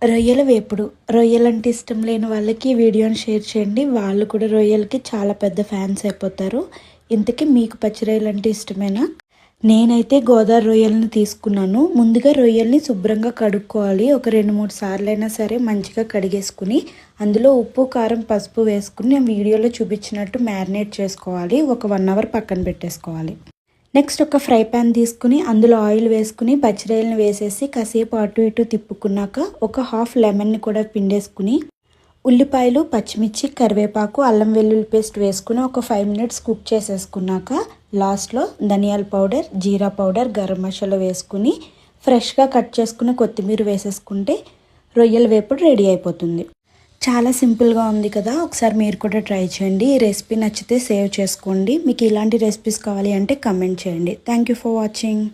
రొయ్యల వేపుడు. రొయ్యలంటే ఇష్టం లేని వాళ్ళకి ఈ వీడియోని షేర్ చేయండి. వాళ్ళు కూడా రొయ్యలకి చాలా పెద్ద ఫ్యాన్స్ అయిపోతారు. ఇంతకీ మీకు పచ్చి రొయ్యలంటే ఇష్టమేనా? నేనైతే గోదావరి రొయ్యలని తీసుకున్నాను. ముందుగా రొయ్యల్ని శుభ్రంగా కడుక్కోవాలి. ఒక 2-3 సార్లైనా సరే మంచిగా కడిగేసుకుని అందులో ఉప్పు, కారం, పసుపు వేసుకుని నేను వీడియోలో చూపించినట్టు మ్యారినేట్ చేసుకోవాలి. ఒక 1 అవర్ పక్కన పెట్టేసుకోవాలి. నెక్స్ట్ ఒక ఫ్రై ప్యాన్ తీసుకుని అందులో ఆయిల్ వేసుకుని పచ్చిరొయ్యలను వేసేసి కాసేపు అటు ఇటు తిప్పుకున్నాక ఒక హాఫ్ లెమన్ని కూడా పిండేసుకుని ఉల్లిపాయలు, పచ్చిమిర్చి, కరివేపాకు, అల్లం వెల్లుల్లి పేస్ట్ వేసుకుని ఒక 5 మినిట్స్ కుక్ చేసేసుకున్నాక లాస్ట్లో ధనియాల పౌడర్, జీరా పౌడర్, గరం మసాలా వేసుకుని ఫ్రెష్గా కట్ చేసుకుని కొత్తిమీర వేసేసుకుంటే రొయ్యల వేపుడు రెడీ అయిపోతుంది. చాలా సింపుల్గా ఉంది కదా, ఒకసారి మీరు కూడా ట్రై చేయండి. ఈ రెసిపీ నచ్చితే సేవ్ చేసుకోండి. మీకు ఇలాంటి రెసిపీస్ కావాలి అంటే కమెంట్ చేయండి. Thank you for watching.